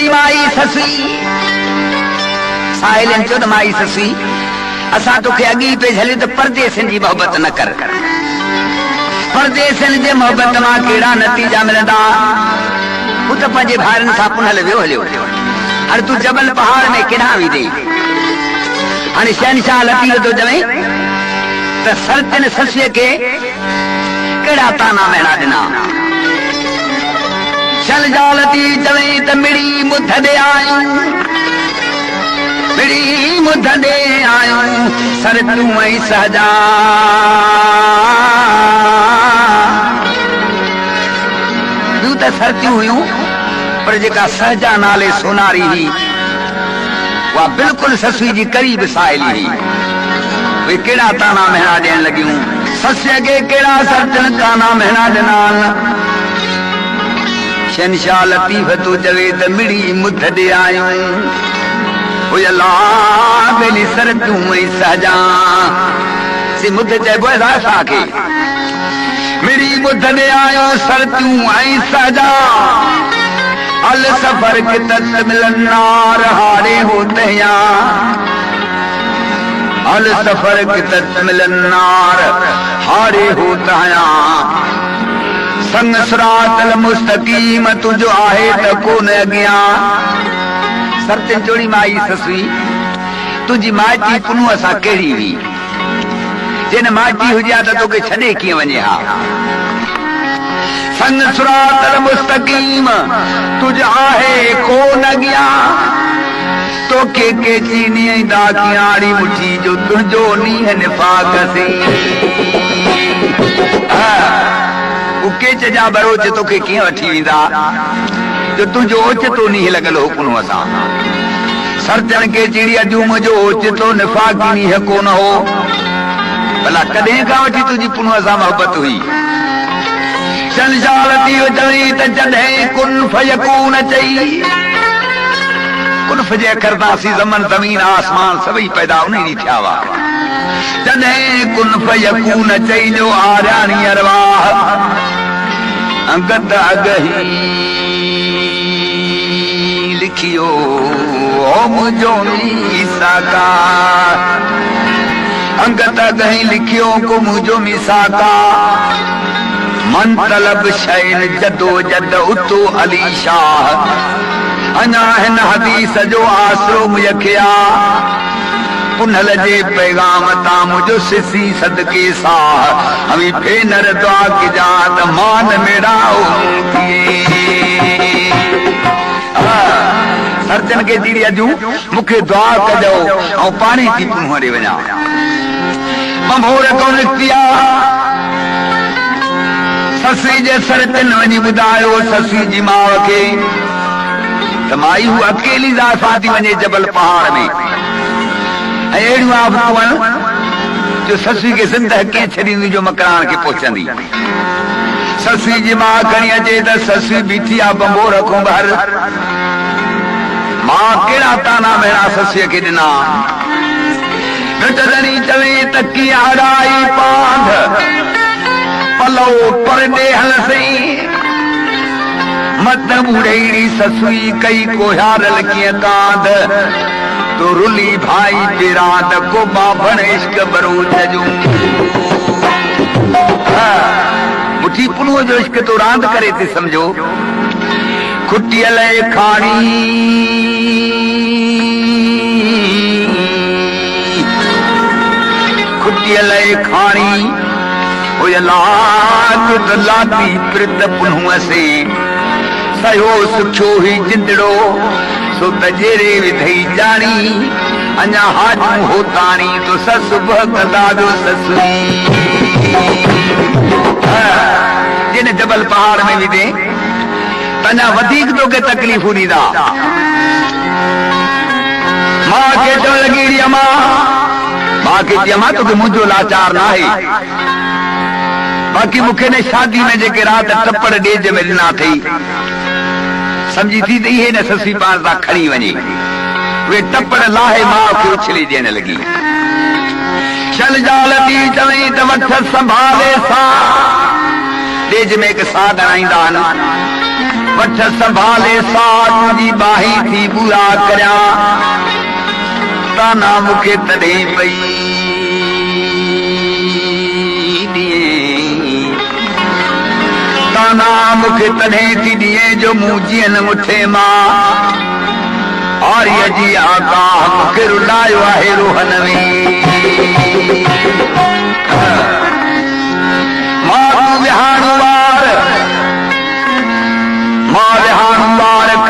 चोरी माई ससी साहिलन चो माई ससी असा तोखे अगी पे झले तो परदेसन जी मोहब्बत न कर परदेसन जे मोहब्बत मां केड़ा नतीजा मिलंदा उ तो पंजे भारन सा पुनल वियो हलियो अरे तू जबल पहाड़ में केड़ा वी दे हाने शहनशाह लतीफ तो जवे त सरतन ससिय के केड़ा ताना मेणा दिना चल जालती जवे त मिड़ी मुथ दे आयो मिड़ी मुथ दे आयो सर तू मई सहजा तू त सरती हुयूं पर जेका सहजा नाले सोनारी ही वा बिल्कुल ससुई जी करीब साइली ही वे केड़ा ताना मेणा ॾियण लगियूं सस्य के केड़ा सरतन ताना मेणा ॾिनान शहनशाह लतीफ तू जवे त मिड़ी मुथ दे आयो ओए अल्लाह बेली सर तू मई सहजा सी मुथ चइबो आहे असांखे मिड़ी मुथ दे आयो सर तू आई सहजा अल सफर के तत मिलन नार हारे होते हैं अल सफर के तत मिलन नार हारे होता है संग सरातल मुस्तकीम तुझो आहे त कोन अगिया सरतन चोरी माई ससुई तुझी माटी पुनू असा केड़ी हुई जिन माटी हुजिया त तोखे छॾे कीअं वञे हा संग सरातल मुस्तकीम तुझ आहे कोन अगिया तो के चीनी दा कियाड़ी मुठी जो तुझो नीह निफाक से केच जा बरोच तोखे कीअं वठी वेंदा जो तुंहिंजो ओचितो नीह लॻल हो पुनू असां सरतन के चीड़ी अॼु मुंहिंजो ओचितो निफाक़ी नीह कोन हो भला कॾहिं खां वठी तुंहिंजी पुनू असां मोहबत हुई शहनशाह लतीफ चई त जॾहिं कुन फयकून चई कुन फजे अखरदासी ज़मन ज़मीन आसमान सभई पैदा उन्हीं ॾींहुं थिया हुआ जॾहिं कुन फयकून चई जो आरानी अरवाह अंगत अगही लिखियो ओ मुझो मीसाका अंगत अगही लिखियो को मुझो मीसाका मन तलब शैन जदो जद उतो अली शाह अञा हिन हदीस जो आसरो मुयखिया पुनल जे पैगाम ता मुझो सिसी सदके साह हमी भेनर दुआ की जात मान मेरा सरजन के दीदी अजू मुखे दुआ कजो ऐं पाणी थी पुनू हरे वञा ममोर कोन किया ससी जे सरतन वञी ॿुधायो ससी जी माउ खे त माई हू अकेली ज़ात थी वञे जबल पहाड़ में अहिड़ियूं आफ़तूं जो ससी खे ज़िंदह कीअं छॾींदी जो मकरान खे पहुचंदी ससी जी माउ खणी अचे त ससी बीठी आहे बंबो रखूं ॿाहिरि मां कहिड़ा ताना मेणा ससीअ खे ॾिना नचंदड़ी चवे त कीअं हराई पांध पलो परॾे हल सई मत बुढ़ेड़ी ससुई कई कोहारल कीअं कांध तो रुली भाई बिराद को बाभण इश्क बरोच जो मुठी पुनू जो इश्क तो रांद करे थी समझो खुटियल खाणी खुटियल खाणी लाती प्रित पुनू से सयो सुखो ही जिंदड़ो सो तजेरे विधई जानी अञा हाजू होतानी तो सस भगदा जो ससुई जिन जबल पहाड़ में विधे तञा वधीक तोखे तकलीफ़ूं ॾींदा मां खे चवण लॻी मां खे चई मां तोखे मुंहिंजो लाचार न आहे बाक़ी मुखे ने शादी में जेके रात टप्पड़ डेज में ॾिना अथई समझी थी ही न ससी पाण सां खणी वञे वे टप्पड़ लाहे माउ खे उछली ॾियण लॻी शहनशाह लतीफ चवई त वठ संभाले सां डेज में हिकु साह ॻणाईंदा आहिनि वठ संभाले साथ जी बाही थी बुरा करया ताना मुखे तॾहिं पई ताना मुखे तॾहिं थी ॾिए जो मूं जीअं मुठे मां आर्य जी आगाह मुखे रुलायो आहे रोहन में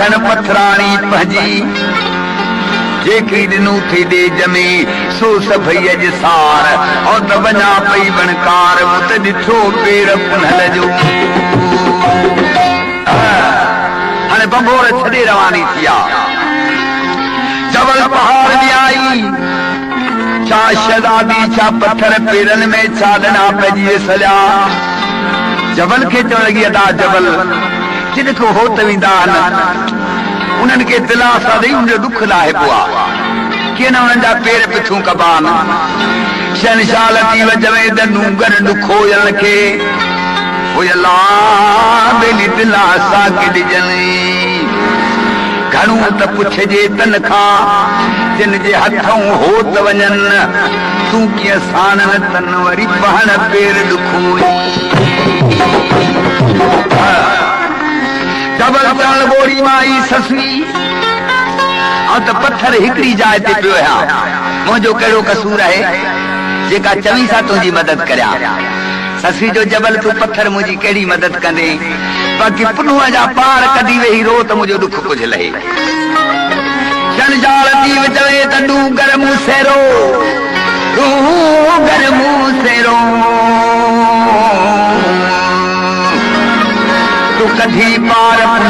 खण पथराणी पंहिंजी जेकी ॾिनू थी ॾे जमे सो सभई अॼु सार और त वञा पई बनकार मूं त ॾिठो पेर पुनल जो हाणे बंबोर छॾे रवानी थी आहे जबल पहाड़ में आई छा शराबी छा पत्थर पेरनि में छा ॾना पइजी सॼा जबल खे चवण लॻी अदा जबल जिन को हो त वेंदा आहिनि उन्हनि खे दिलासा ॾेई उनजो दुख लाहिबो आहे कीअं न उन्हनि जा पेर पिथूं कबान शनशाल थी वजवे डूंगर ॾुखोयण खे हुयला बेली दिलासा ॾिजनि घणो त पुछजे तन खां जिन जे हथों हो त वञनि तूं कीअं साणनि तन वरी पहण पेर ॾुखोई जबल चवण ॿोड़ी मां आई ससुई त पत्थर हिकिड़ी जाइ ते पियो आहियां मुंहिंजो कहिड़ो कसूर आहे जेका चवी सां तुंहिंजी मदद करियां ससुई जो जबल तूं पत्थर मुंहिंजी कहिड़ी मदद कंदे बाक़ी पुनूअ जा पार कढी वेही रो त मुंहिंजो दुख कुझु लहे शनजाल थी चवे त डूंगर मूं सेरो डूंगर मूं सेरो तूं कढी पार